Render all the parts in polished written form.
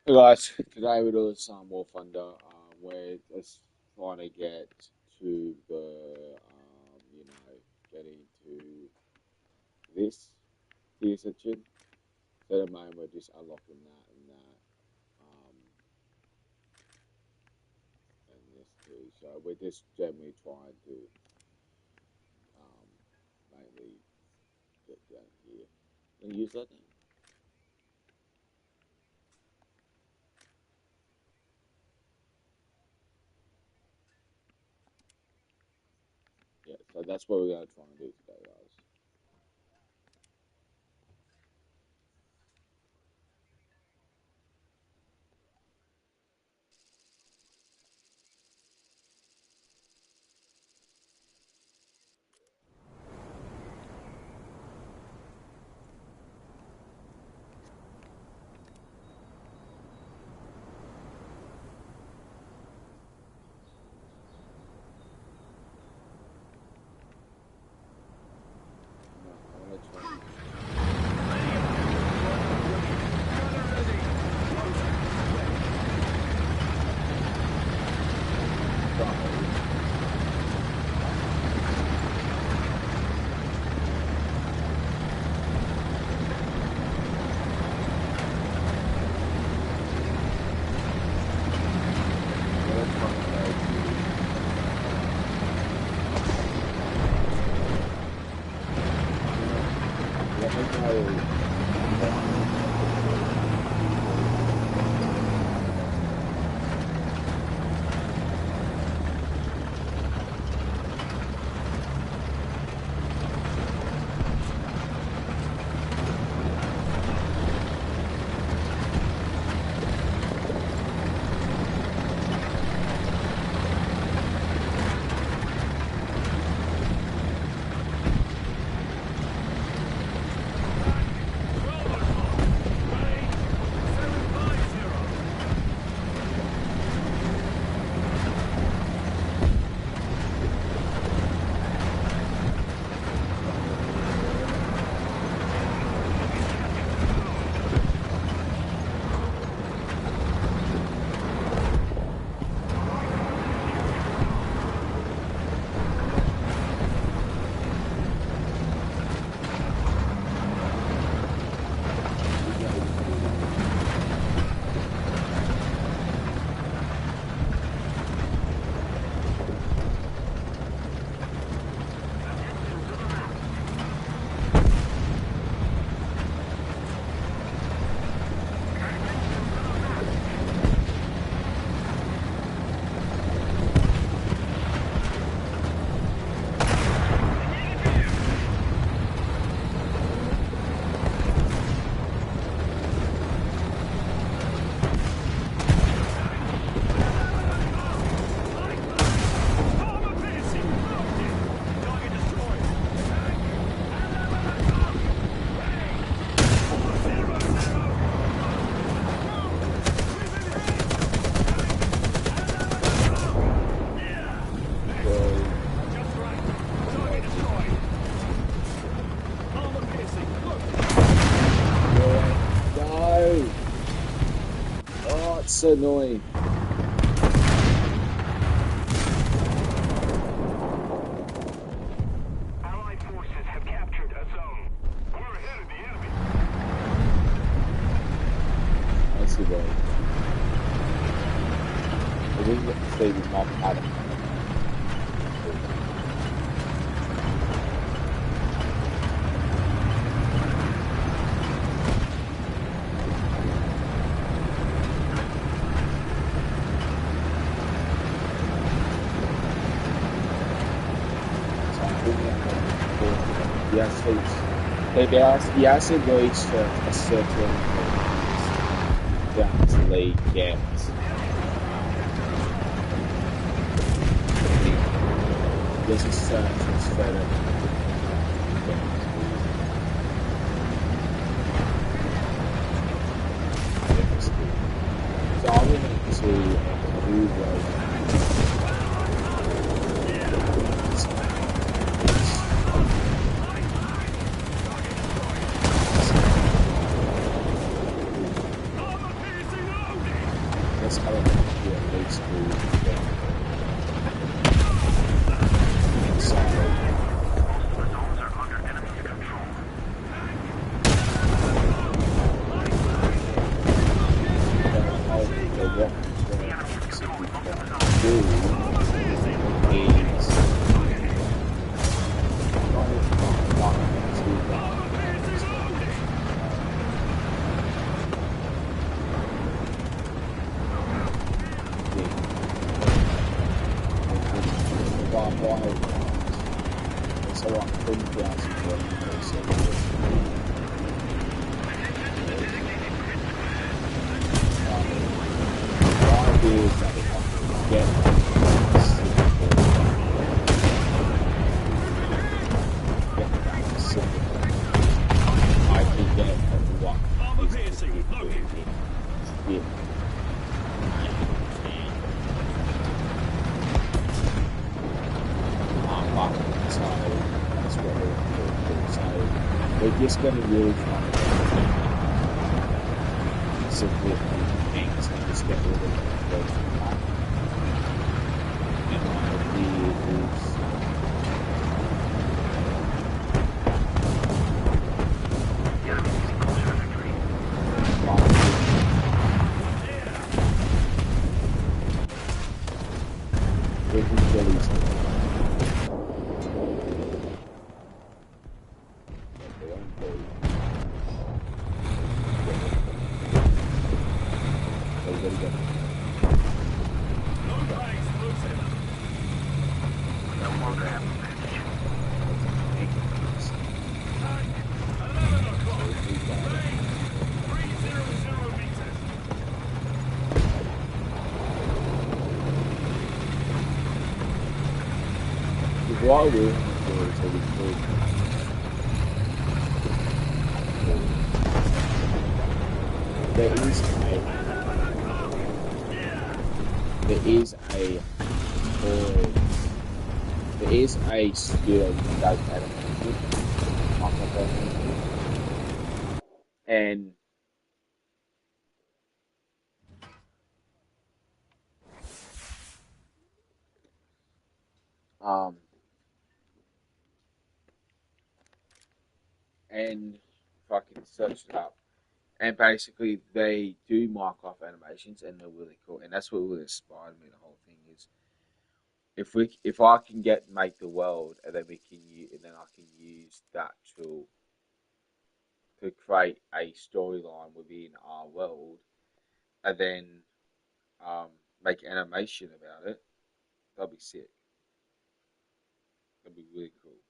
Hey guys, today we're doing some War Thunder. We're just trying to get to getting to this tier section. So at the moment we're just unlocking that um, and this too. So we're just generally trying to um, mainly get down here and use that name. Yeah, so that's what we're gonna try and do today, guys. I'm gonna try. Let me know. No! Oh, it's so annoying. Allied forces have captured a zone. We're ahead of the enemy. I see why. I didn't get to say the map Adam. So I'm thinking that yes, he has to reach a certain to actually get this is transfer so I'm going to do why it's so like 20,000 the idea is that if I can get I can get what Armor piercing, loaded. Yeah. So that's what we're doing. So we're just going to really try to significant things and just get rid of the back. And my idea is we can get these what I will do is I will there is a skill that animation and and if I can search it up. And basically, they do mark off animations, and they're really cool. And that's what really inspired me. The whole thing is, if I can make the world, and then I can use that tool to create a storyline within our world, and then make animation about it. That'd be sick. That'd be really cool.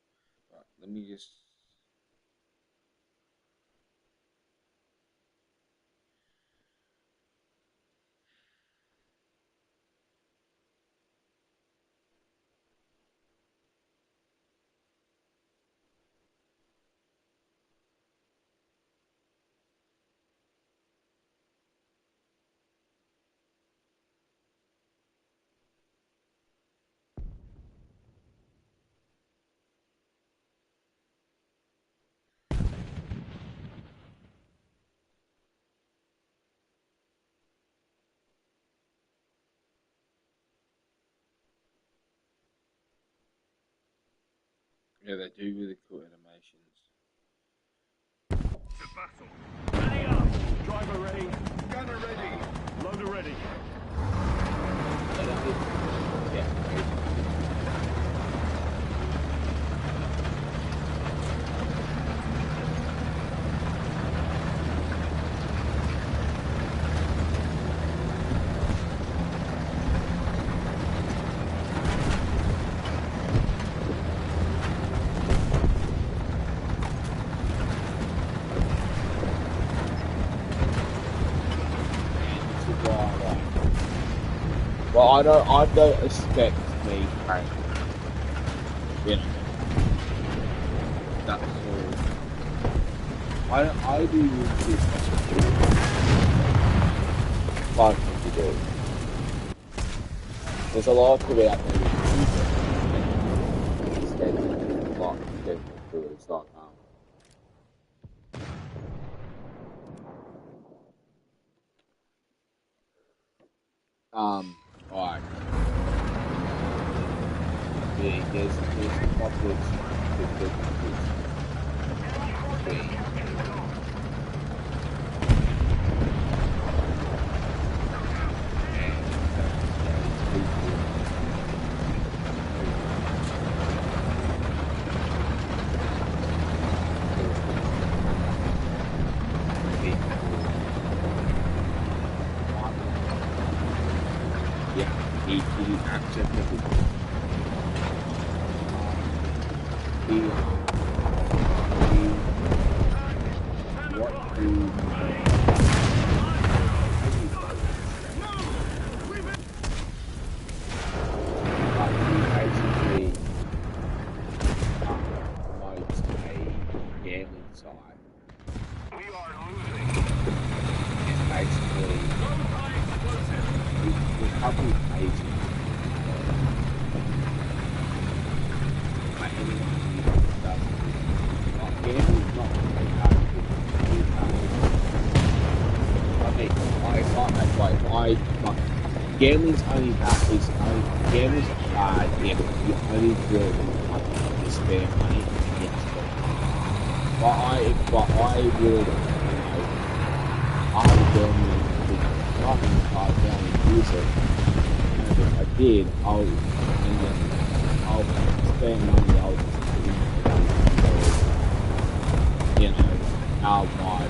Right, let me just. Yeah, they do really cool animations. To battle. Ready up. Driver ready. Gunner ready. Loader ready. Well, I don't expect me, right? You know, that's all. I do this fun to do. There's a lot to it out there. It's a lot to get through. It's like, alright. Yeah, there's a couple of differences. Yeah, he accepted it. he what he basically promotes a gambling site. We are losing. And basically the couple agents anyone who does not gambling's not really hard to do. I mean, gambling's only bad. Gambling's bad if you only do it to spare money and get spent. But I would, I have a gambling card down and use it. And if I did, I'll spend money. I'll just put in I'll buy,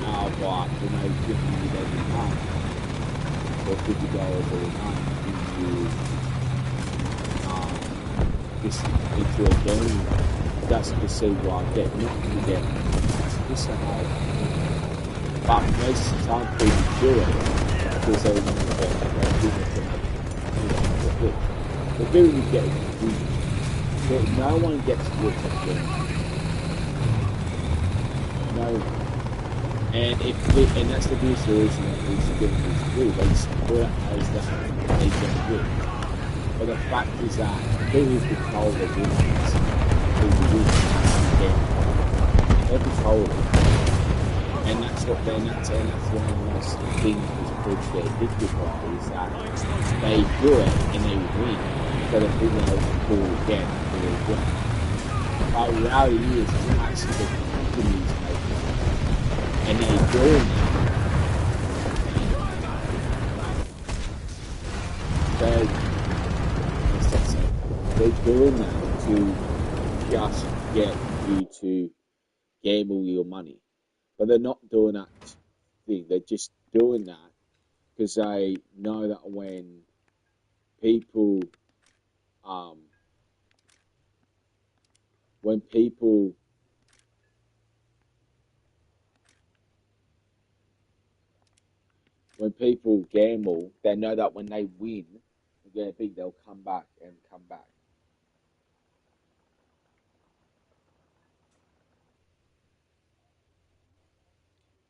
I'll buy, $50 every month, or $50 every month into a game. That's to see what I get, not to get. That's just how. But most of the time, people do it because they want to get the very you get it. No one gets rich at gambling. No, and that's the biggest reason that these gamblers do. They support it as that they get rich. But the fact is that people who control the business, people they're controlling, and that's what that's one of the most things that's pushed their addictive by is that they do it and they win, so that people else will again and they win. But the reality is it's actually the companies making it, and they're doing it. They're doing that to just get you to gamble your money. But they're not doing that thing. They're just doing that because they know that when people gamble, they know that when they win, they'll come back and come back.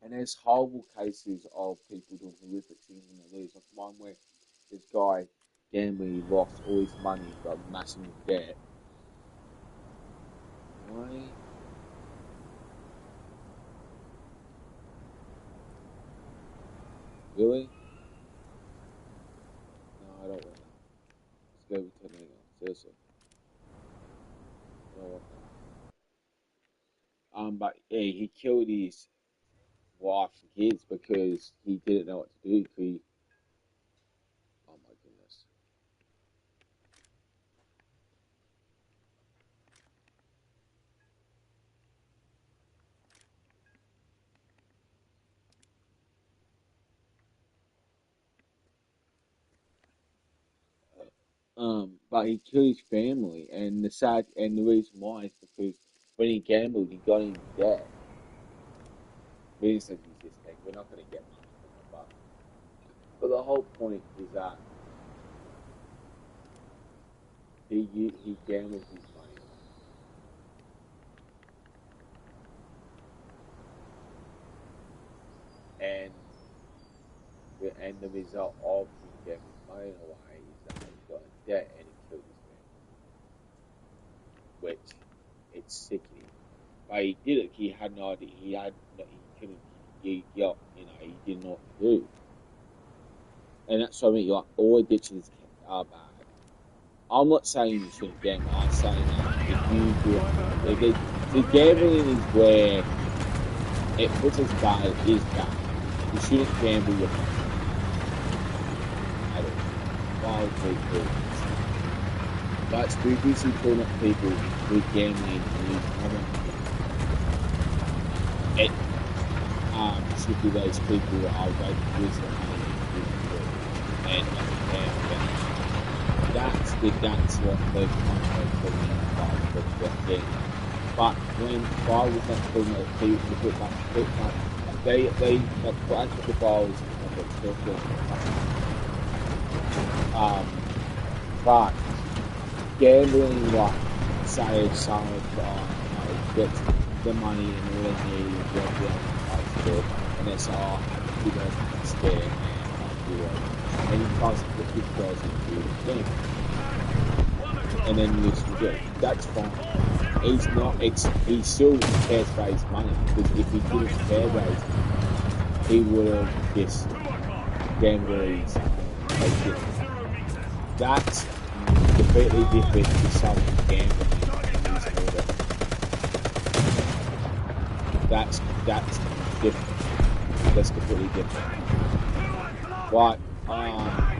And there's horrible cases of people doing horrific things when they lose. Like one where this guy gambling, he lost all his money, got massive debt. Why? Really? No, I don't want that. Let's go with turning on. Seriously. I don't want that. But yeah, he killed his wife and kids because he didn't know what to do. Oh my goodness. But he killed his family, and the reason why is because when he gambled, he got in debt. We just said he's this thing. We're not going to get money from him, but the whole point is that he gambled his money, and the result of him gambling his money away is that he got in debt and he killed his family, which it's sickening. But he did it. He had no idea. He couldn't. He didn't know what to do. And that's what I mean. Like all addictions are bad. I'm not saying you shouldn't gamble. I'm saying that if you do it, the gambling is where it puts us bad. It is bad. You shouldn't gamble your money. I don't know. Wild people. That's BBC calling up people who gambling and lose money. It should be those people that are ready to lose their money and that's basically that's what the contract for me was getting. But when I was not putting those people, they like for actual balls like but gambling like say someone gets the money and all they need is what the other for and it's you guys can scare and he tries to put $50 into the game. And then lose the game. That's fine. He's not. He still cares about his money because if he didn't care about his money, he would have just gambled. That's completely different to someone gambling. That's different. That's completely different. Like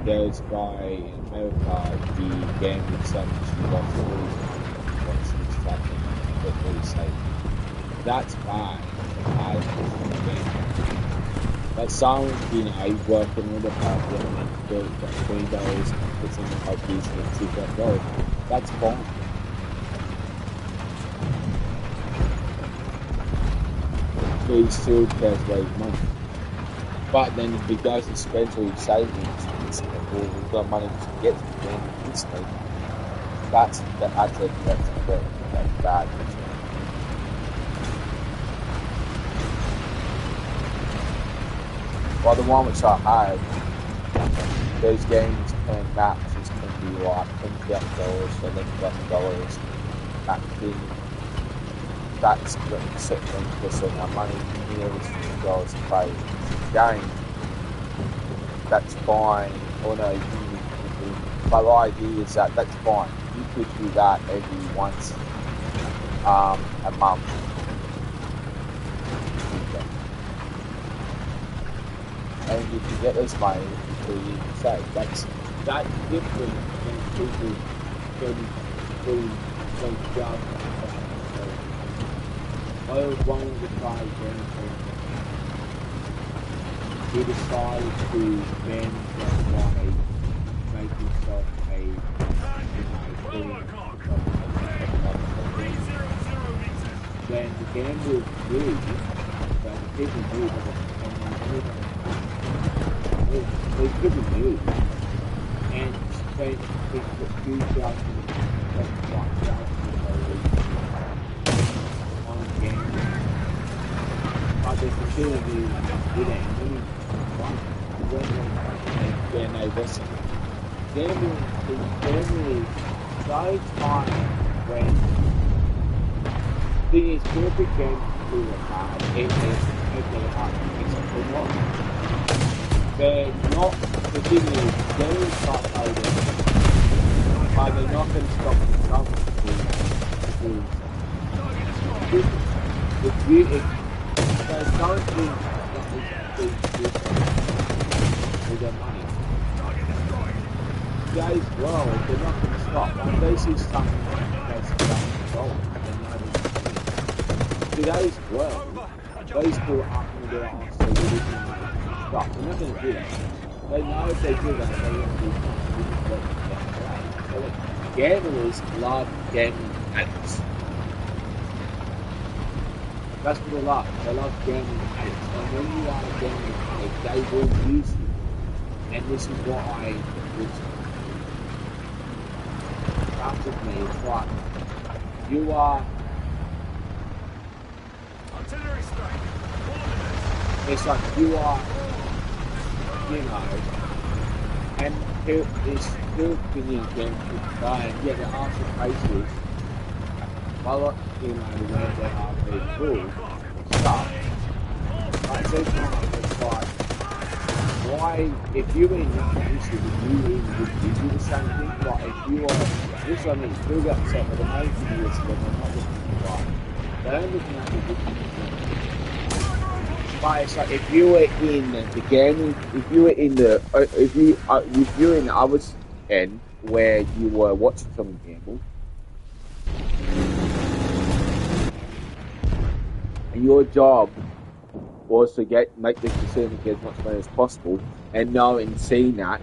there's a guy in America, he gambled so much he lost all his fucking really safe. That's bad. But someone, he's working all the time, got $20, puts in the hobbies, and $2. That's fine. So he still cares about his money. But then if he goes and spends all his savings or he's got money to get to the end instantly, that's bad. Well, the one which I had, those games and matches can be like $20,000 or $11,000. That thing, that's a certain amount of money, nearly $50 to play game. That's fine. Or no, but the idea is that that's fine. You could do that every once a month. And you can get this money before you can save. That's different than people putting some job. I was one of the guys he decided to ban by make himself a then the gamblers knew that the people knew that they couldn't move and spent a few thousand on gambling. But they considered it didn't and I wasn't. Gambling is generally so time when the is perfect game to do it hard. It is they're not the thing is they start loading but they're not going to stop the trouble if there's something with their money. Today's world, they're not going to stop. Like they see something that's today's world, those people aren't going to do it after they really stop. They're not going to do that. They know if they do that, they're going to do something. So gamblers love gambling addicts. That's what they love. They love gambling addicts. And when you are a gambling addict, they will use you. And this is what I was after me. It's like you are. Artillery strike. It's like you are, and it's still being gambling. And yet there are some cases, where there are people stuff. Like sometimes it's like, why, if you were in that issue, would you do the same thing? Like if you are, this I mean, still got upset, but the main thing is that they're not looking at the right. They're looking at the different. But it's like if you were in the gambling, if you were in the, if you're in the other end where you were watching someone gamble, and your job was to make this decision to get as much money as possible, and knowing, seeing that,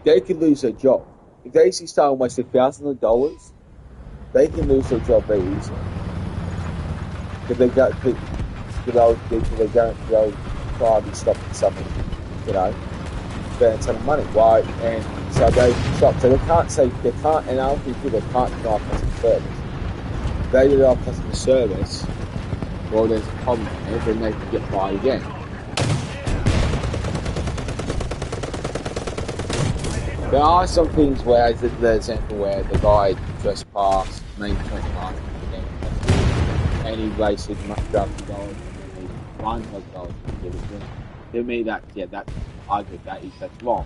they could lose their job. if they see someone waste $1,000, they can lose their job very easily. If they go, they'll try to be stopping something, spend a ton of money. Why? And so they stop. So they can't, and other people, they can't deny customer service. If they deny customer service, well, there's a problem there, then they can get fired again. There are some things where, the example where the guy trespassed, maybe $20, and he wasted $1,000 and $100 to give it to him. To me, that's I agree that's wrong.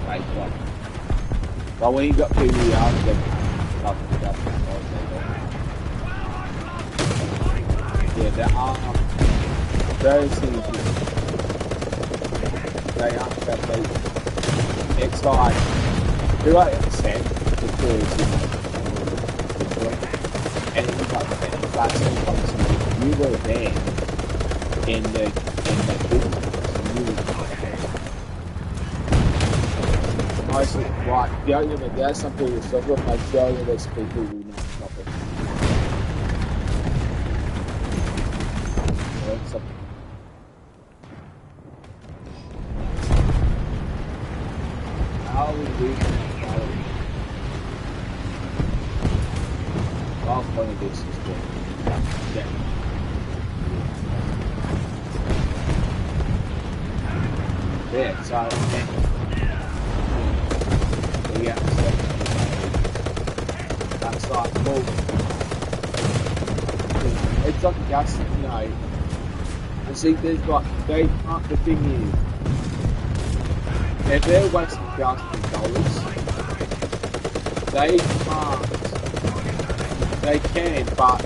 Right? But when you got $2 million, then there are those things they aren't that it's like, do I understand because and it's like that's you were there in the business and you mostly like the argument there's some people who stop it, but the argument there's people who will not stop it. How we do I'll play this is good. Yeah. Yeah, so yeah, that's like cool. It's like a gas, I see there's like they can't the thing is if they're wasting $1,000, they can, but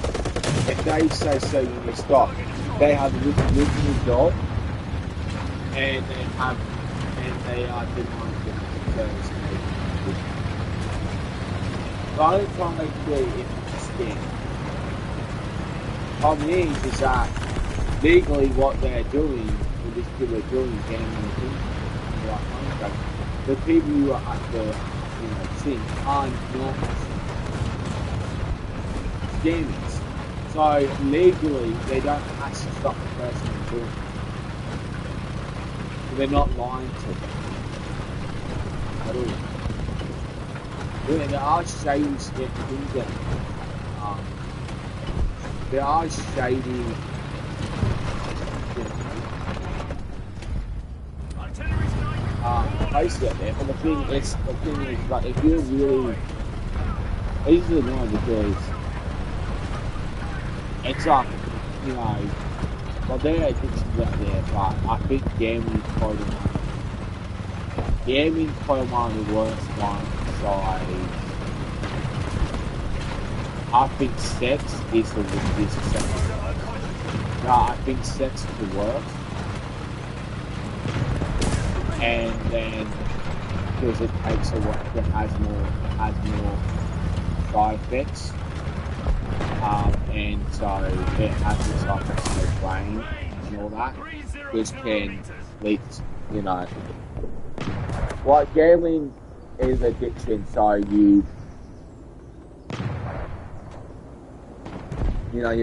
if they say so you can stop, they have a job and they are denying the service. The only time they can do it if it's a scam. The problem is that legally what they're doing, what these people are doing is gambling. The people who are at the scene are not scammers. So legally they don't have to stop the person from doing it. So they're not lying to them at all. There are shady things that there are shady places out there, but the thing is like if you're really it's really annoying because it's like well there are addictions out there, but I think gaming is probably one of the worst ones. So I think sex is the second. No, I think sex is the worst. And then because it takes a while, it has more side effects, and so it has the side effects in the brain and all that, which can lead to, like gambling is addiction. So you're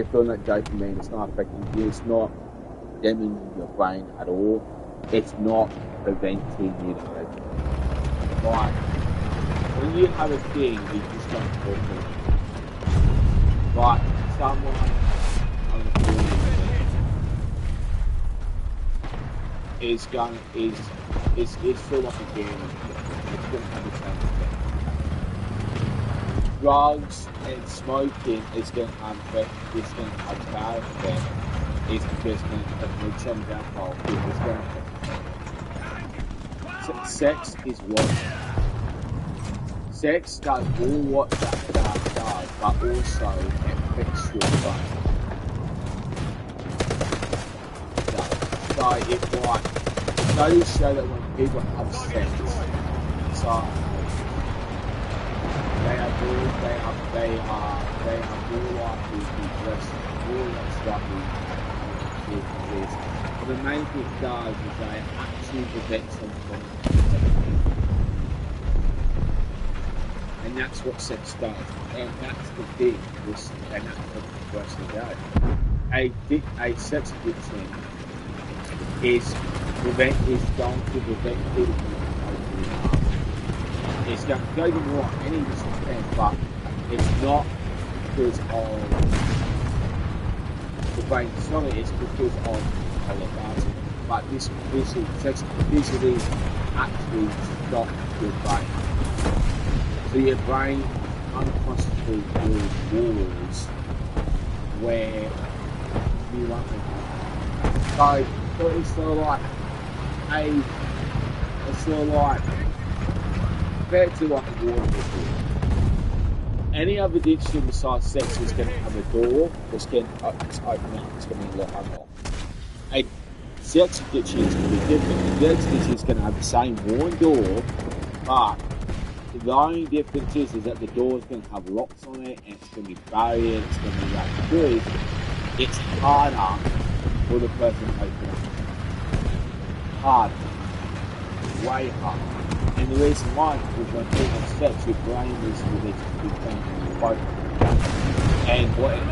feeling that dopamine. It's not affecting you. It's not damaging your brain at all. It's not preventing you to have it. Like, when you have a thing, you just don't talk to it. Like, someone on the phone is feel like a game. It's going to have the same effect. Drugs and smoking is going to have a bad effect. It's because when some alcohol, it's going to sex is worse. Sex does all what that does, but also it affects your brain. So it's like studies show that when people have sex, so they are more likely to be less likely with disease. But the main thing it does is that it actually prevents them from that's what sex does. And that's the thing. And that's what the person does. A sex addiction is going to prevent people from it's going to go to war any extent, but it's not because of the brain solid, it's because of lethargy. But this sex physically actually stops your brain. So your brain unconsciously builds walls where you want to go. So it's sort of like compared to like a water bottle. Any other addiction besides sex is going to have a door that's going to open up, it's going to be unlocked. A sex addiction is going to be different. A sex addiction is going to have the same worn door, but the only difference is that the door is going to have locks on it, and it's going to be barriers, it's going to be like good. It's harder for the person to open up. Hard. Way harder. And the reason why is because when people have sex, your brain is focused. And what it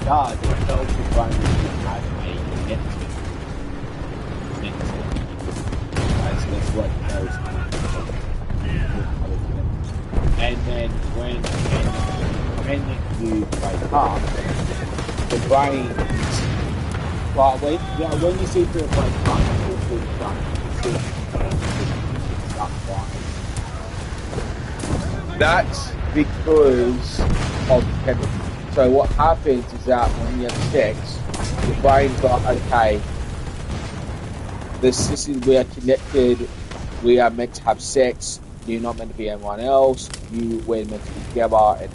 does, it tells your brain to have a connection. So that's what it goes. And then when you wake up, the brain, well, when you see people wake up, that's because of chemicals. So what happens is that when you have sex, your brain's like, okay, we are connected, we are meant to have sex, you're not meant to be anyone else, we're meant to be together, and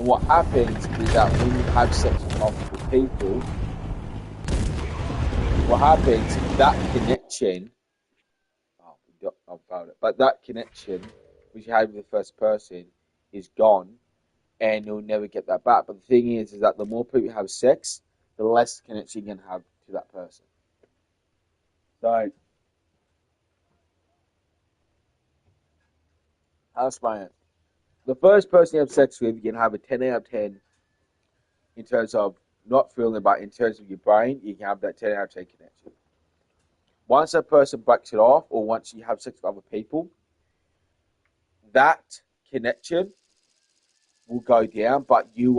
what happens is that when you have sex with multiple people, what happens, that connection, but that connection which you had with the first person is gone, and you'll never get that back. But the thing is that the more people you have sex, the less connection you can have to that person. So, I'll explain it. The first person you have sex with, you can have a 10 out of 10 in terms of not feeling it, but in terms of your brain, you can have that 10 out of 10 connection. Once that person breaks it off, or once you have sex with other people, that connection will go down, but in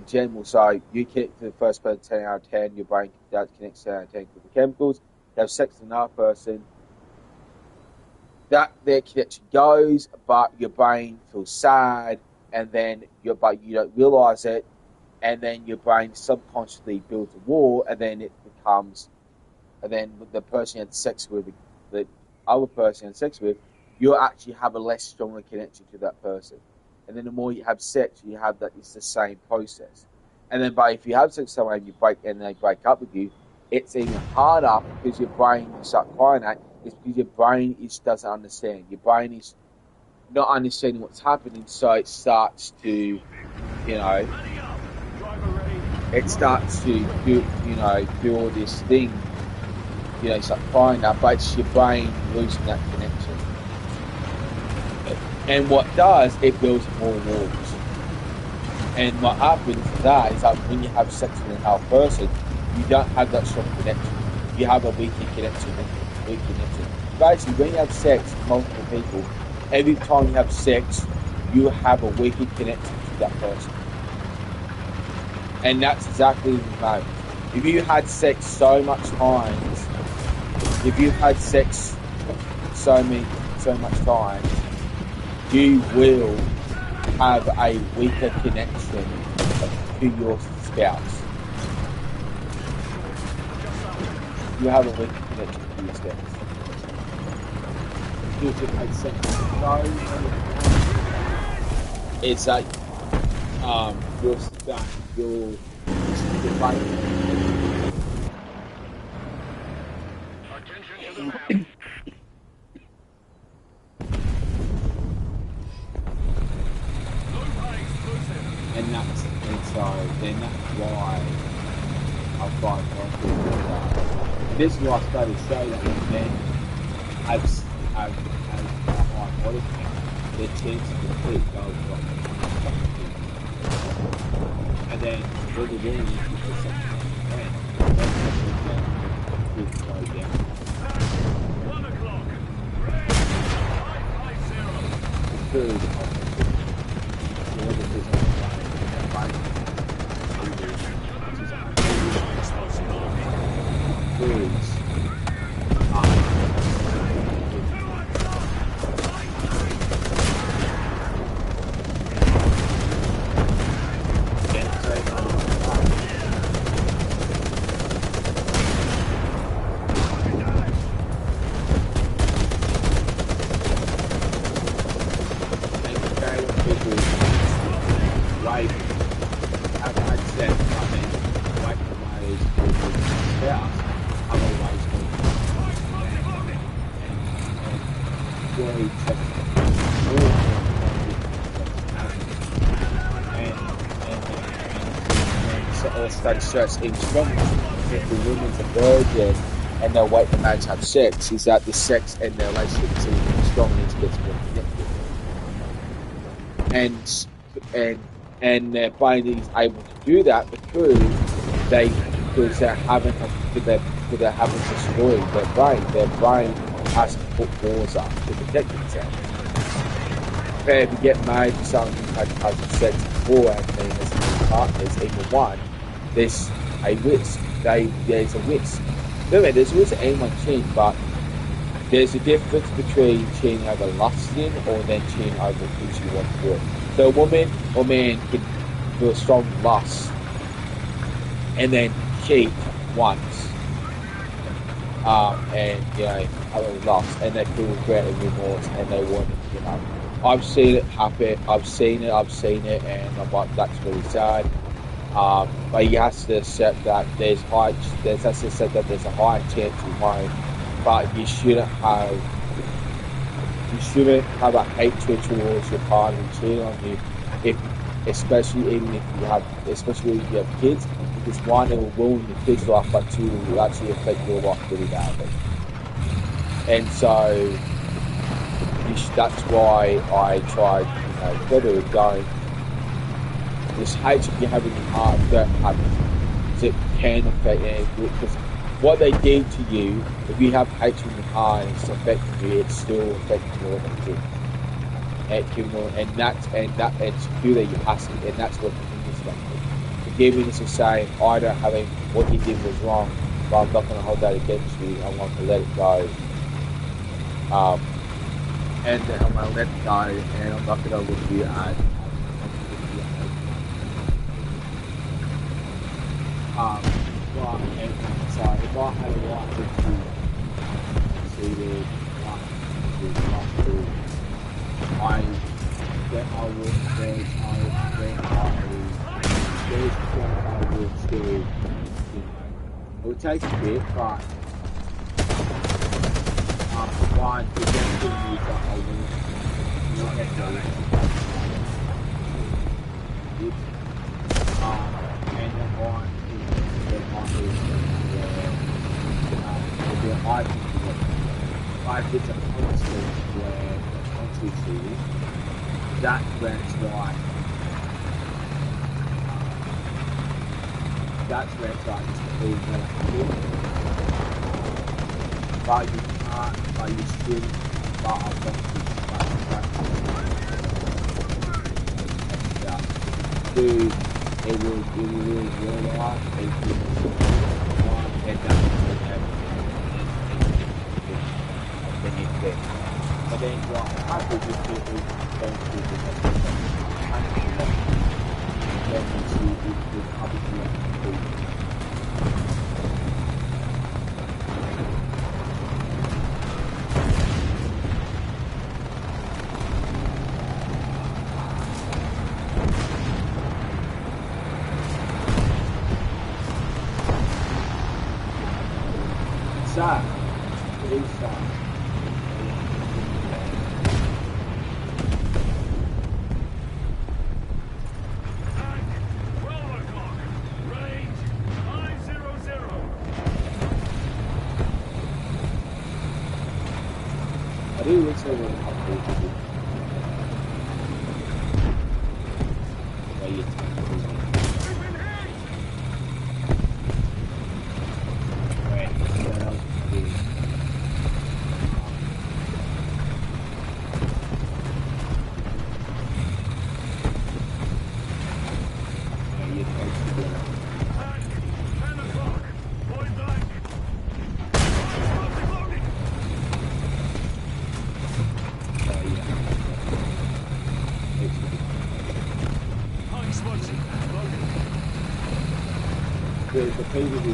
general, so you connect to the first person 10 out of 10, your brain connects 10 out of 10 with the chemicals, you have sex with another person, that their connection goes, but your brain feels sad, and then but you don't realize it, and then your brain subconsciously builds a wall, and then the person you had sex with, the other person you had sex with, you actually have a less stronger connection to that person. And then the more you have sex, you have that, it's the same process. And then if you have sex with someone and they break up with you, it's even harder because your brain, you start crying at, it's because your brain doesn't understand. Your brain is not understanding what's happening, so it starts to, it starts to do all this thing, start crying out, but it's your brain losing that connection. And what does, it builds more walls. And what happens is that when you have sex with another person, you don't have that strong connection. You have a weaker connection. Basically, when you have sex with multiple people, every time you have sex, you have a weaker connection to that person. And that's exactly the same. If you had sex so much times, so much times, you will have a weaker connection to your spouse. You have a weaker connection to your spouse. Because you've had sex so many times, it's like your and so then that's why I find this is why I started saying that men have a high body count. their chance to complete goes from 1 to 2. And then when the woman is the second man, that's the slow down. 1 o'clock. Range 550. Food whoever is on the line, that bike, foods, starts in strong if the woman's a virgin and they'll wait for marriage to have sex, is that the sex and their relationship is even strong and it gets more connected. And their brain is able to do that because they're having destroyed their brain. Their brain has to put walls up to protect itself. If you get married to someone who has sex before and there's partners, even one, there's a risk. There's a risk. Remember, there's a risk that anyone cheating, but there's a difference between cheating over lusting or then cheating over because you want to do it. So a woman or man can feel a strong lust and then cheat once, and other lust, and they feel regret and remorse, and they want to give up. I've seen it happen. I've seen it, and I'm like, that's really sad. But you have to accept that there's a high chance you won't. But you shouldn't have a hatred towards your partner cheating on you, especially if you have kids, because one, it will ruin your kids' life, but two, it will actually affect your life really badly. And so that's why I tried, whether it don't. This hatred you have in your heart that happens, it can affect you, because what they did to you, if you have hatred in your heart and it's affecting you, it's still affecting your kids. And that's who that you ask, and that's what forgiveness is. Forgiveness is saying, I don't have any, what you did was wrong, but I'm not going to hold that against you. I want to let it go. And I'm going to let it go, and I'm not going to look at you as so if I had a right to conceded, I would take a bit, but one, the best thing is that I will not let go. And then one is there might be if it's a conflict where conflict is, that's when it's like, it's all more but you can't, but you still, but I've got to dude, it will really realize and that's but then what happens is people don't do the next then you see it obviously sad. It is sad. 12 o'clock. Range 500. I do wish they were updated. you tend to do it. The PvP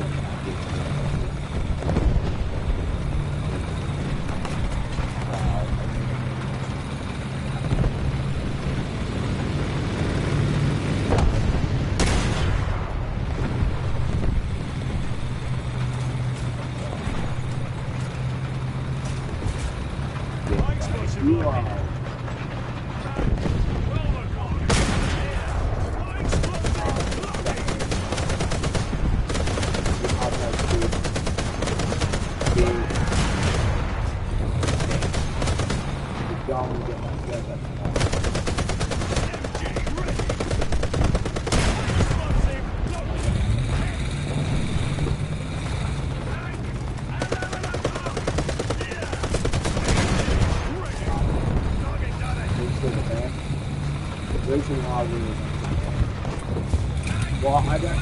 you are well, I don't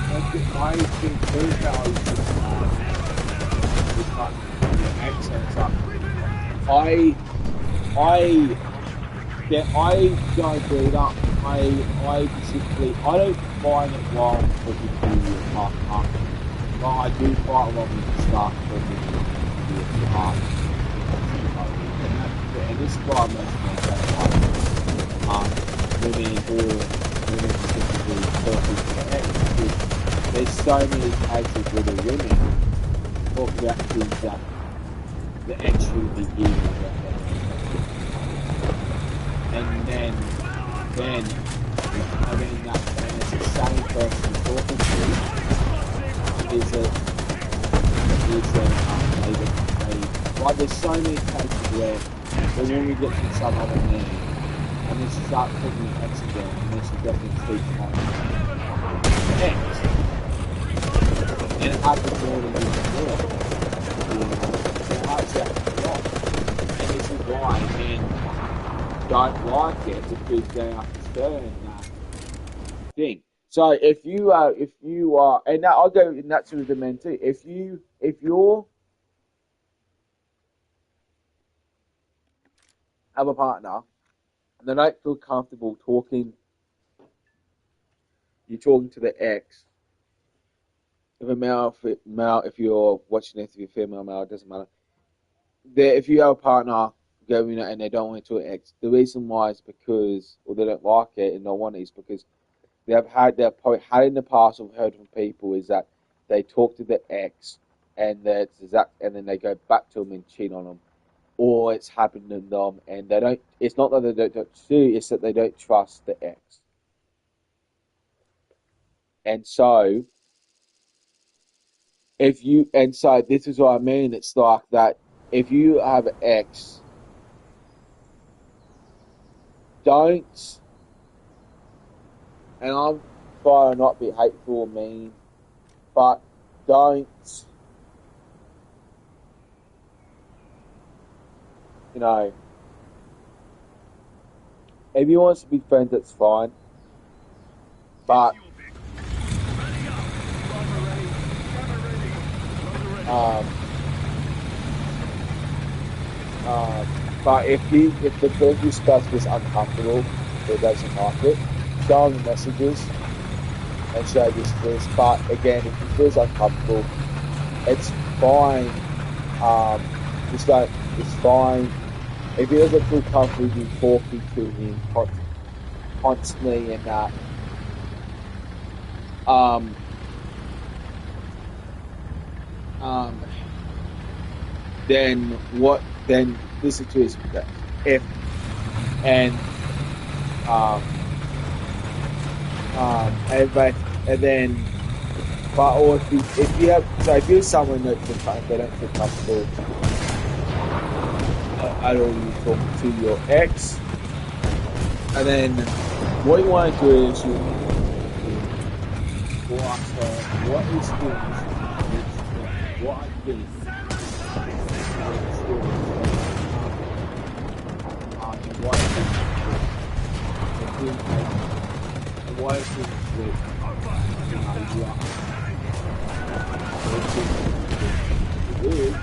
I think those values the accents up. I don't read up. I particularly I don't find it wrong for people to be a up. But I do quite a lot with the stuff for people to be a up. And this is why I'm women specifically talking to X. There's so many cases where the women talk about things that the X should be giving about that. And then it's the same person talking to like there's so many cases where the woman gets with some other man and then she starts talking to X again and then she definitely speaks on X. And it happens more than you can do. It happens actually a lot. And this is why men don't like it, because they understand that thing. So if you are, and now I'll go in that sort of the men too. If you're have a partner and they don't feel comfortable talking, you're talking to the ex. If a male, if you're watching this, if you're female, male, it doesn't matter. If you have a partner going and they don't want to talk to ex, the reason why is because, or they don't like it and don't want it, is because they've probably had in the past, or heard from people, is that they talk to the ex and then they go back to them and cheat on them, or it's happened to them and they don't. It's not that they don't sue; it's that they don't trust the ex. And so, this is what I mean. It's like that. If you have an ex, don't. And I'm trying to not be hateful or mean, but don't. You know, if you want to be friends, that's fine. But but if the person you spouse is uncomfortable or doesn't like it, show them the messages and show this. But again, if he feels uncomfortable, it's fine. It's fine. If he doesn't feel comfortable you talking to him constantly and that, then listen to his feedback. If you're someone that they don't feel comfortable at all, you talk to your ex, and then what you want to do is Alright, so what is things what I think and what I think and what I think with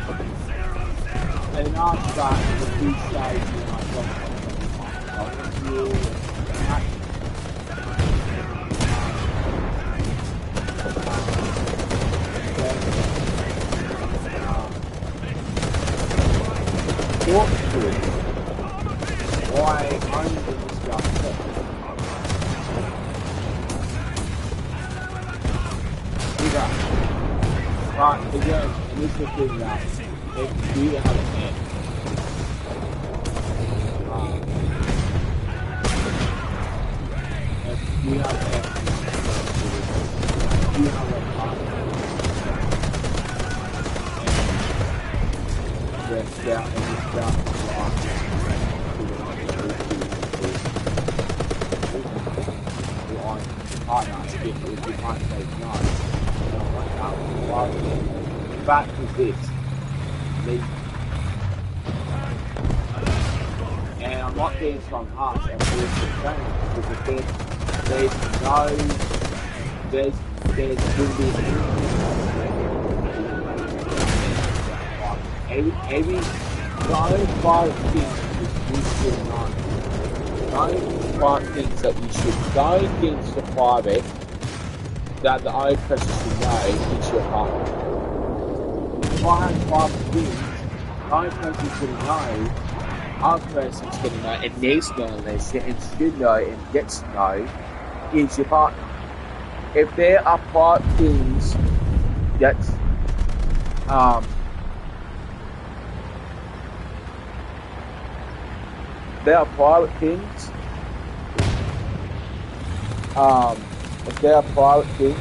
and after that the two stages and I got walk through why I'm in this guy. But again, and this is the thing that if you have a hand, if you have a hand, you have a partner, and rest out and just down the line. If you can't say no, back to this. And I'm not being from us, I'm being from training because there's going to be every those 5 things you should know. Those 5 things that you should go against the private that the other person should know is your partner. If I have 5 things, the other person should know, other person's going to know, and needs to know this, and should know, and gets to know, is your partner. If there are 5 things that, there are private things, if there are private things,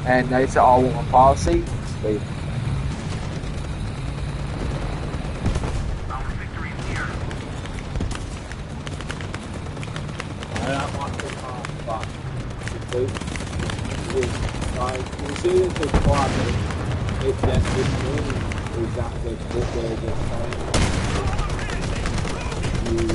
and they say, I want a policy, leave. I don't like the part, but you see this as private, if that means is that they're just saying you.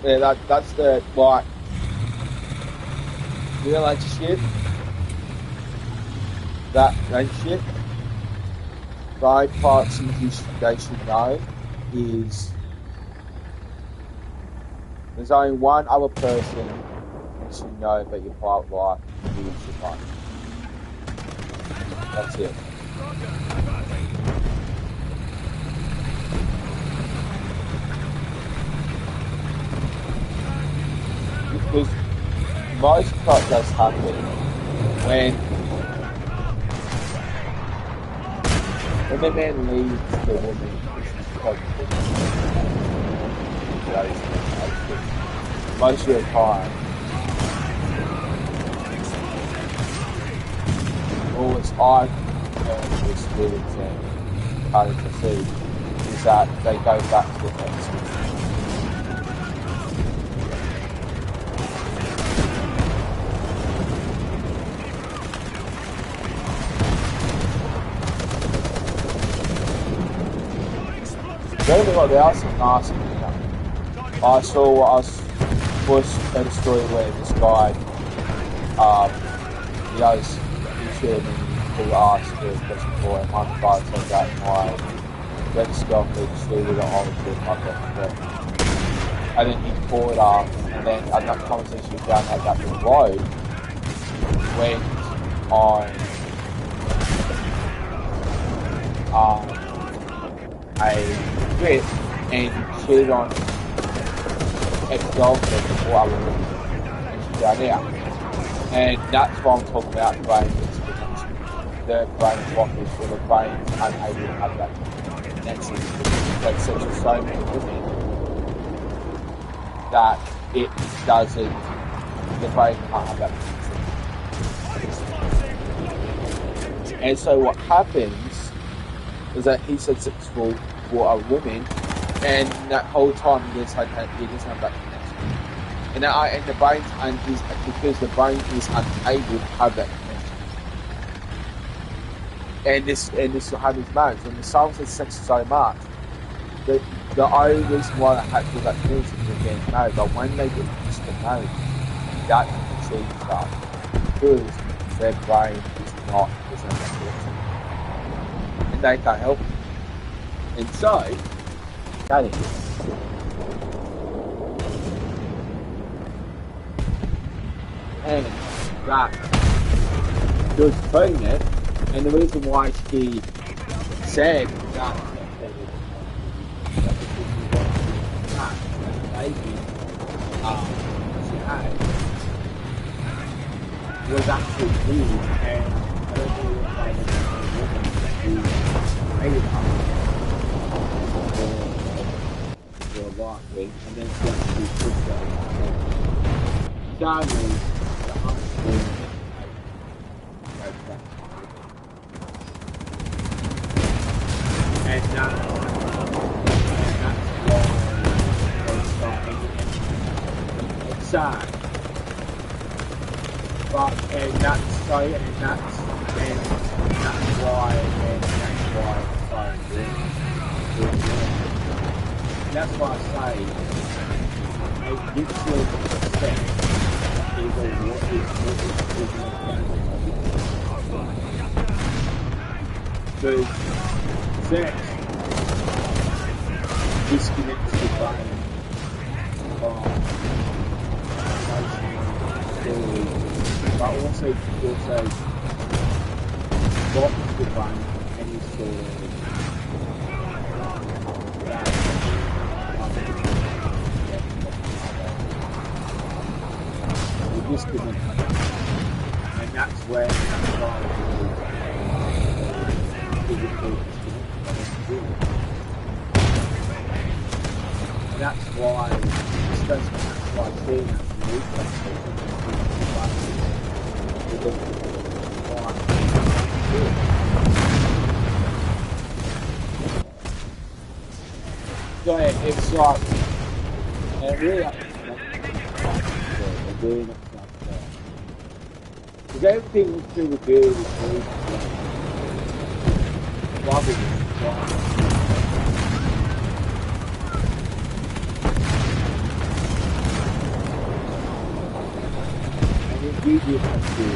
Yeah, that's the, like, relationship, that relationship, both parts they should know is there's only one other person that should know about your private life is your partner. That's it. Because most crime does happen when the man leaves the woman, most of the time, all it's I've heard experience and kind of see is that they go back to the next one. They are some nasty. I saw heard a story where this guy, he has insured and he asked for a question for him. I'm guy said that my ex-girlfriend cheated on my girlfriend. And then he pulled it up, and then another conversation we found out that the road went on a trip and cheated on ex-girlfriend or other women, and she found out. And that's what I'm talking about brain disconnection. The brain blockage or the brain's unable to have that connection that sexual so many women that it doesn't, the brain can't have that connection. And so what happens is that he's successful for a woman, and that whole time he doesn't have that connection. And the brain is because the brain is unable to have that connection. And this will happen in marriage. When the soul says sex so much, the only reason why they have to do that connection is they're getting married. But when they get used to marriage, that's when the cheating starts. Because their brain is not that connection. And they can't help it. And so, that is. And that she was pregnant, and the reason why she said that baby she had was actually weird, and I don't know what kind of woman who made it up for a lot, and then she actually took that. Sadly, the hospital and that's why they started. It's sad, but and that's why that's why I say a ritual sex is what is because sex disconnects the brain from emotional, but also blocks the brain any sort of disconnect, and that's where and that's why seeing that so it's like, and really doing it like that. Because everything was still good, loving it. And it's easy to do,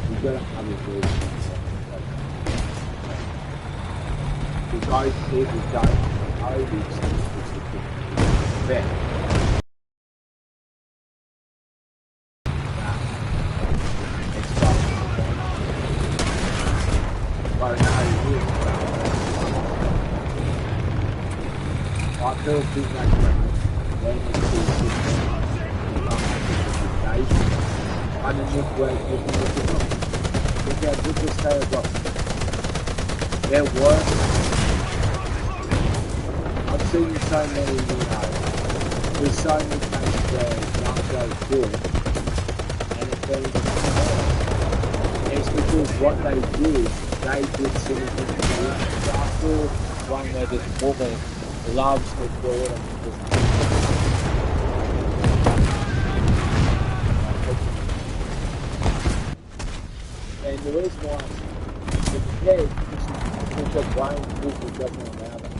you've got to have a good the guys people don't know these things, which is better. I feel like when it's and then this way you can look it up. Because this is how it goes. There was I've seen so many, there's so many cases where young girls do it and it's very difficult. It's because what they did something. So I saw one where this woman loves her daughter because and the reason why the head is the brain people doesn't allow that.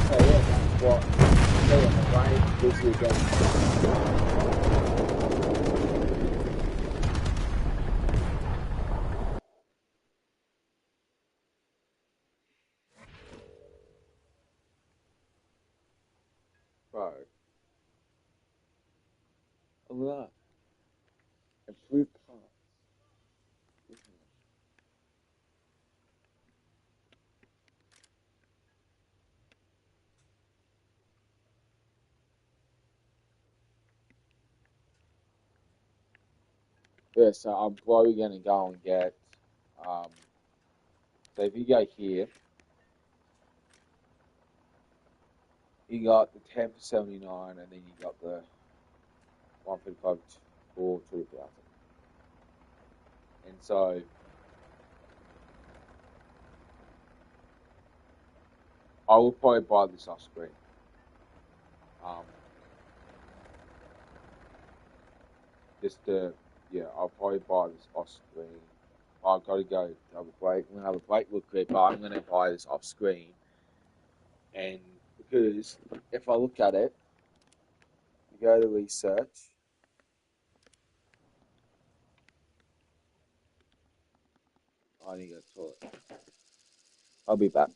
So yeah, that's what the brain gives you again. Bro, I'm that? Improved parts. Yeah, so I'm probably going to go and get. Um, so if you go here, you got the 10 for 79, and then you got the 155 for 2,000. And so I will probably buy this off screen. Um, just to, yeah, I'll probably buy this off screen. I've got to go have a break. I'm going to have a break real quick, but I'm going to buy this off screen. And because if I look at it, you go to research. I need to go to the toilet. I'll be back.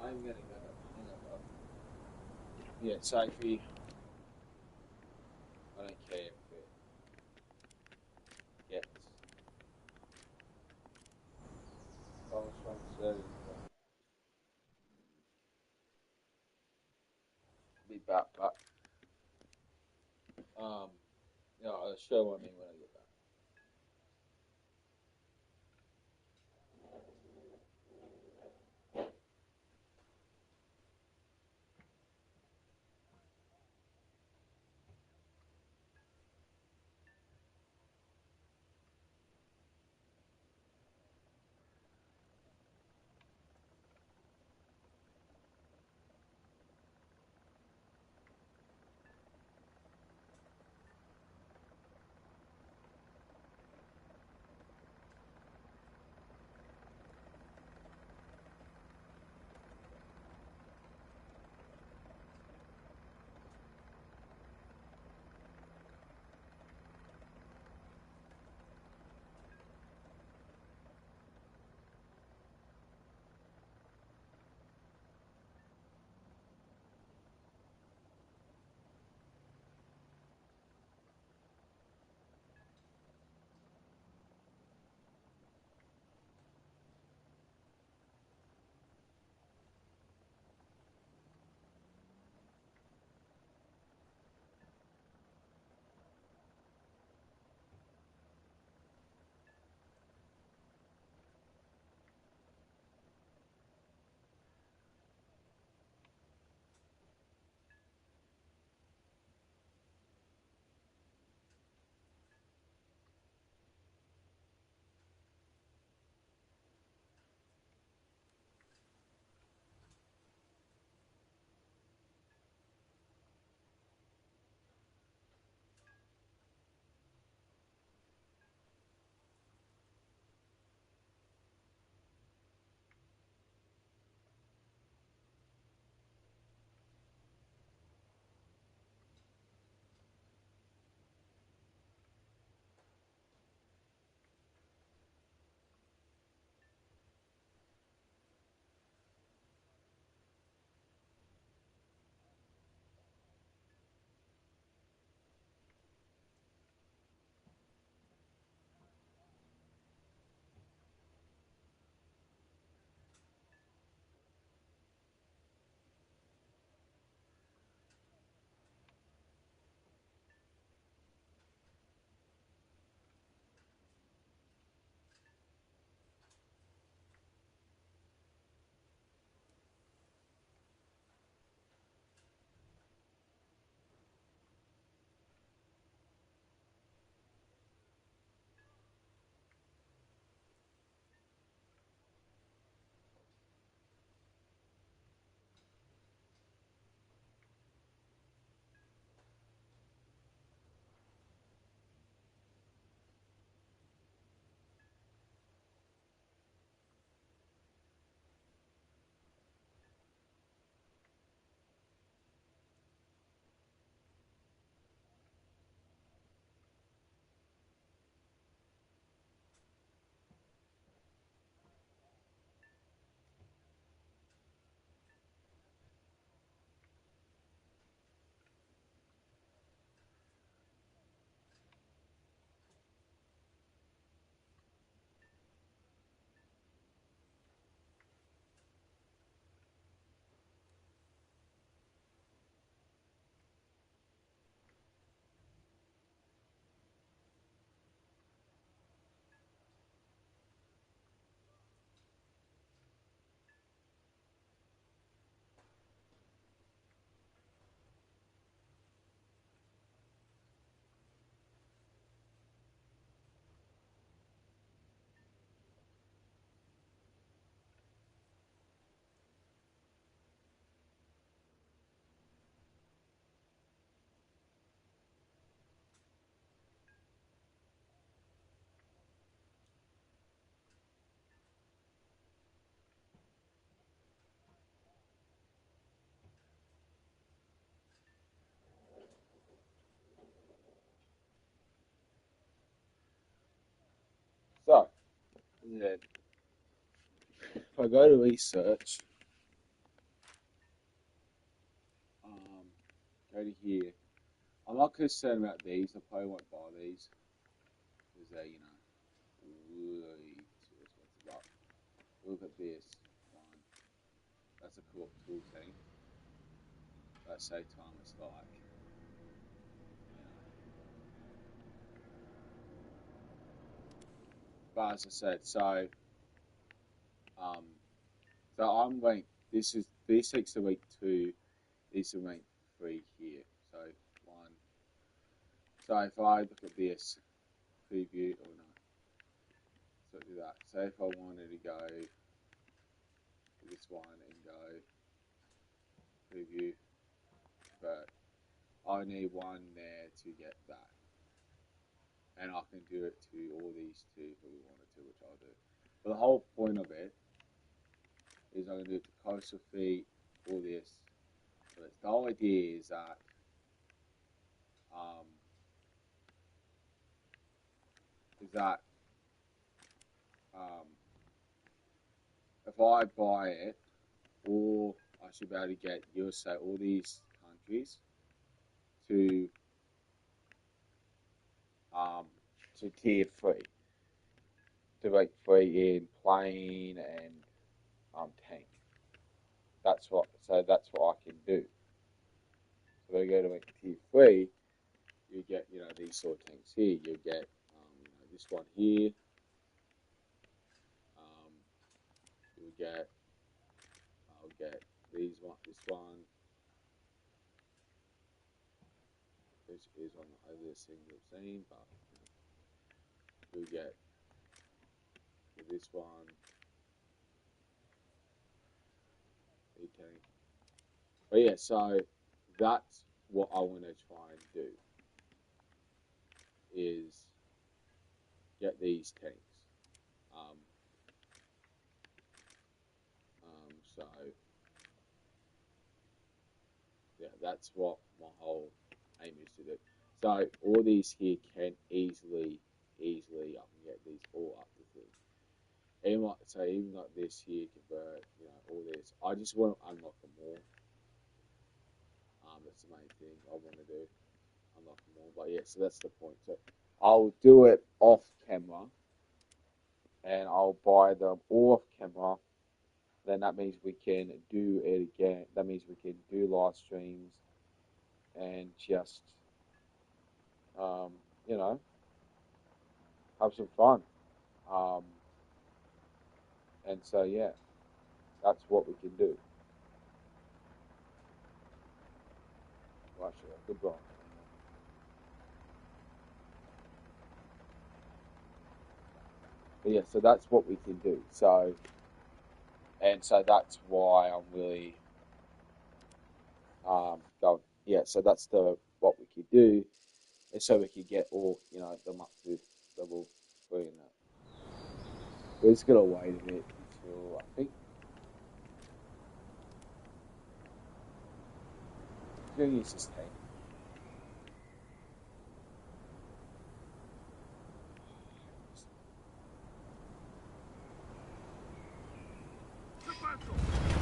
I'm going to go. Yeah, Sophie, I don't care if it gets. I was trying to say, be back, but yeah, I'll show what I mean when I get back. then if I go to research, go to here. I'm not concerned about these. I probably won't buy these because they're, you know, way too expensive. But look at this one. That's a cool tool thing. But same time, it's like, you know. But as I said, so I'm ranked. These 6 are week 2. These are ranked 3 here. So 1. So if I look at this preview, or no, so do that. So if I wanted to go to this one and go preview, but I need one there to get that, and I can do it to all these 2 if we wanted to, which I'll do. But the whole point of it is I'm going to do it to coastal feet, all this. But the whole idea is that if I buy it, or I should be able to get USA, all these countries to tier 3, to rank 3 in plane and tank. That's what I can do. So when I go to rank tier 3, you get, you know, these sort of tanks here. You get you know, this one here. I'll get this one. Which is one of the ugliest things I've seen, but you get this one. Okay. But yeah, so that's what I want to try and do, is get these tanks. So yeah, that's what my whole aim is to do. So all these here can easily I can get these all up to 3. Even like this here, convert, you know, all this. I just want to unlock them all. That's the main thing I want to do. Unlock them all. But yeah, so that's the point. So I'll do it off camera, and I'll buy them all off camera. Then that means we can do it again. That means we can do live streams and just, you know, have some fun. And so, yeah, that's what we can do. Right, sure. Goodbye. But yeah, so that's what we can do. So, and so that's why I'm really going. Yeah, so that's what we could do, and so we could get all, you know, them up to level 3 and that. We're just gonna wait a bit until I think I'm gonna use this tank.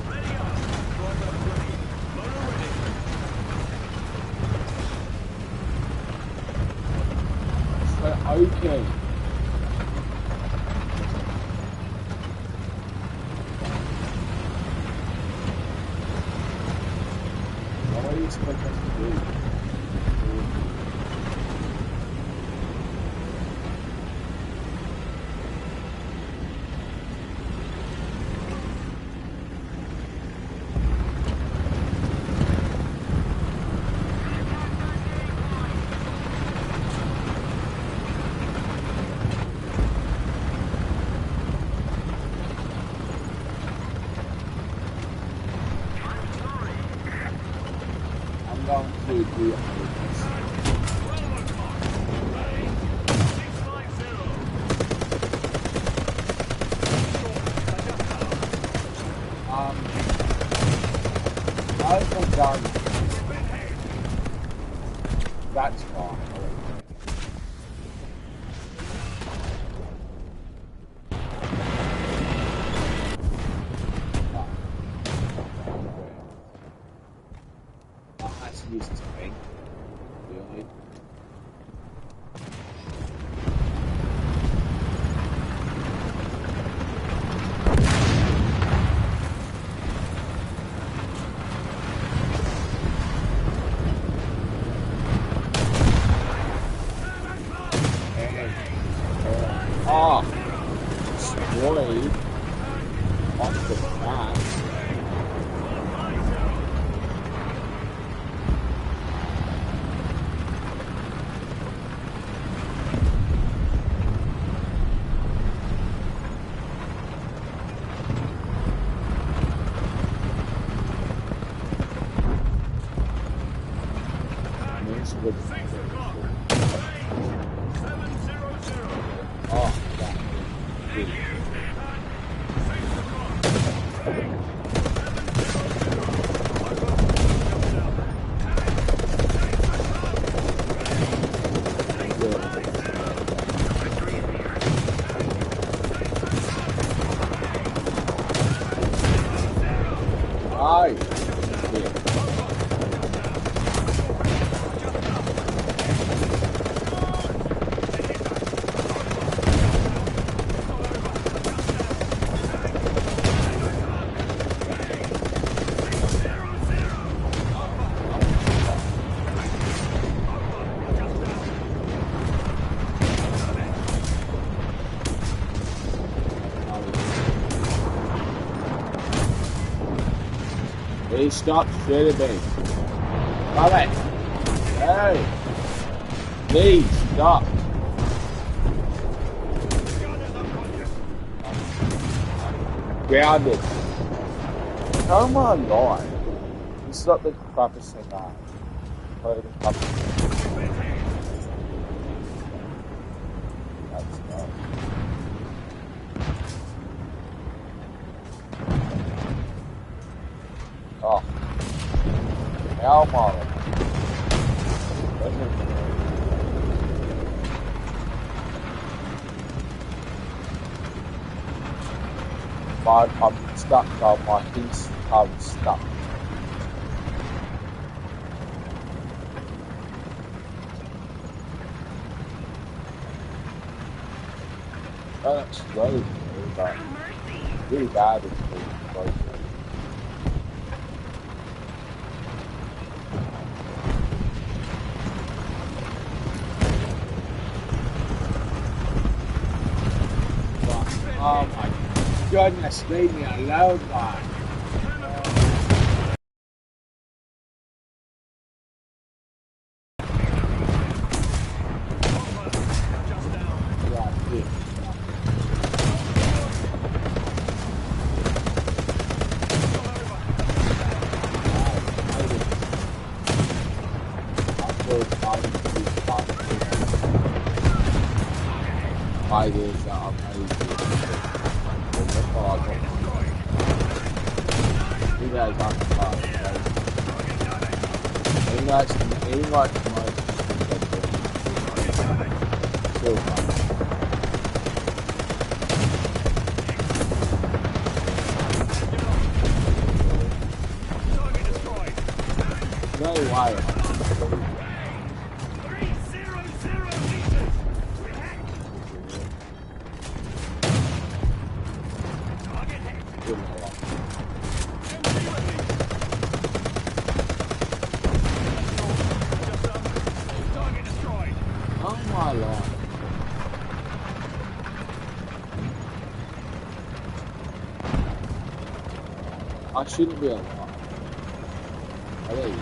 Ready up. Driver ready. Motor ready. So, okay. What do you expect us to do? I'm going to do it. I've done. That's fine. That's pretty fast. Good. 6 o'clock. Range 700. Oh, yeah. Good. 6 o'clock. 700. Aye. Yeah. Please stop shooting me. Stop it. Hey. Please stop. Grounded. Oh my lord. This is not the crappiest thing I have. That's not. Oh. Hell model. I'm stuck, my things are stuck. That's really bad. Really bad is really oh my goodness, leave me alone, man. Yeah, yeah. Fighters are amazing. You guys are fast, right? You guys can aim like much. So fun. No way. 300 meters. Target hit. Good enough. Target destroyed. Oh my lord. I shouldn't be alive. Oh, there he is.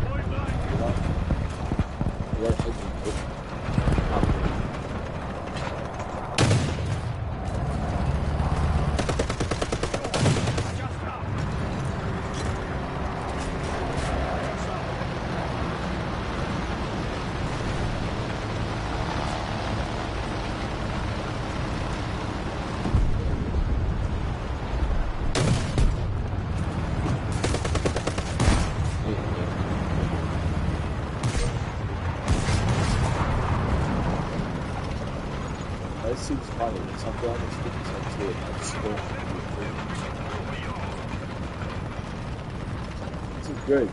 Point blank. Yeah, taking it. Just up. That seems funny. It's something on this 50% to it. I just don't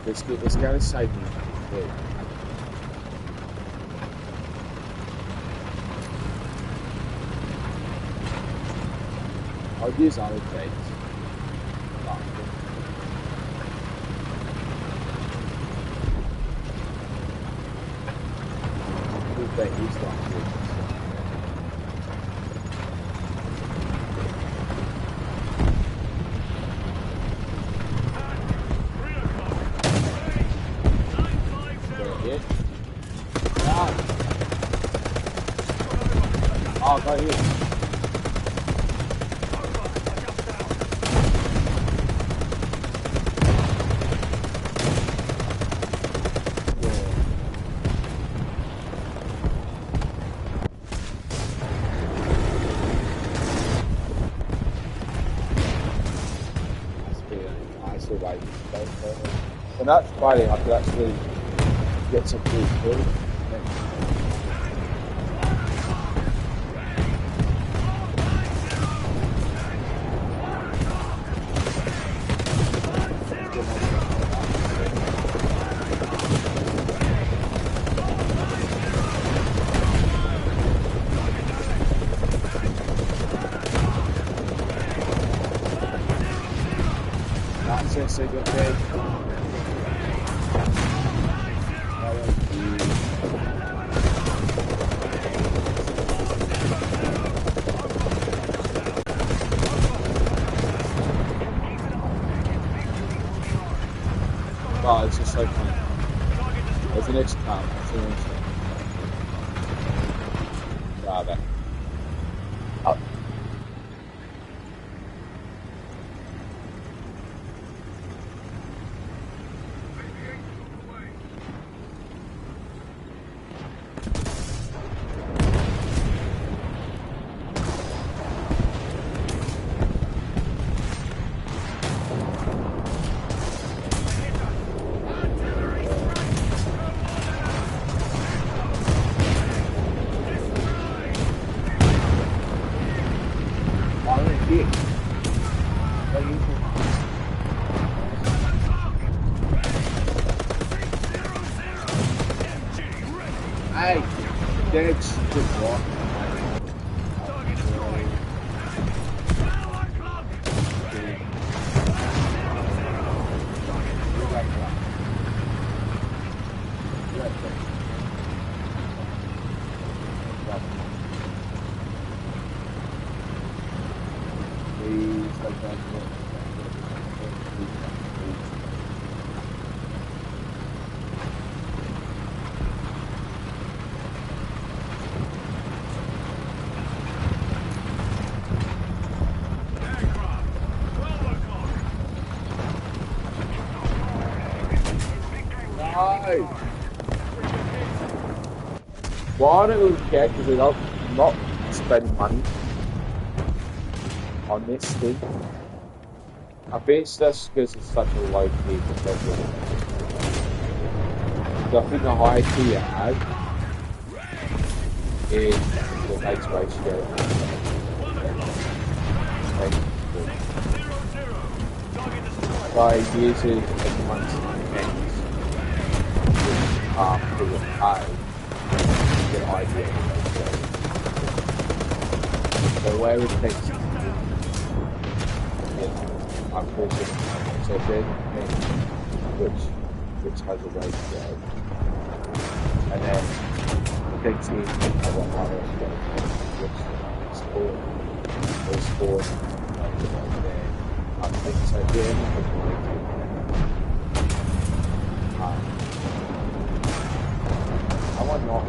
This is good. This guy is side me. Wait. I'll use other dates. Good bet he's not good. way to go further. And that's Friday, I could actually get some pretty cool. Nonsense, they got dead. Oh, it's just so funny. There's the next car. That's the next one. Rather. Oh. Hey, that's good walk. Well, I don't really care because I'm not spending money on this thing. I think it's just because it's such a low key professional. So I think the higher key you have is the base ratio. By using everyone's hands after the high. Get idea. So where it takes I'm fortunate. So then which has a way to go. And then it takes in one other which is sport there. I think so then I want not.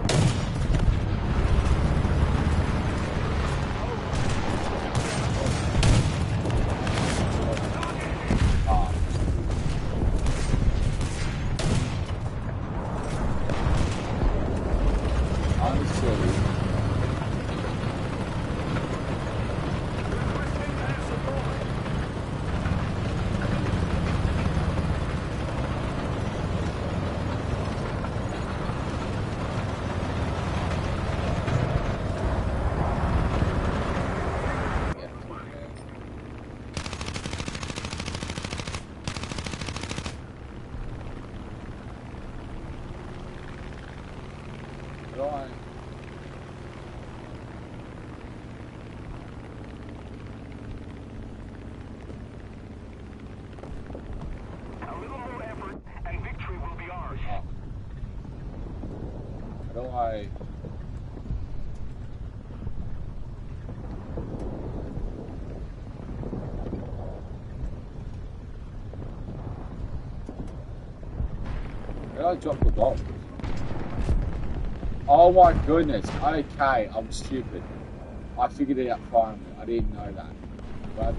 I dropped the bomb. Oh my goodness. Okay, I'm stupid. I figured it out finally. I didn't know that. But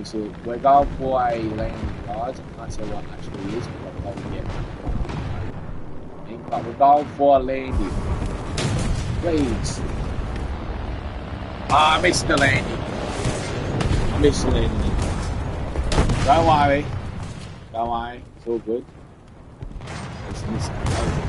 so we're going for a landing, guys. I can't say what it actually is, but I'll probably get it. But we're going for a landing. Please. I missed the landing. I missed the landing. Don't worry. Don't worry. It's all good. Just missed it.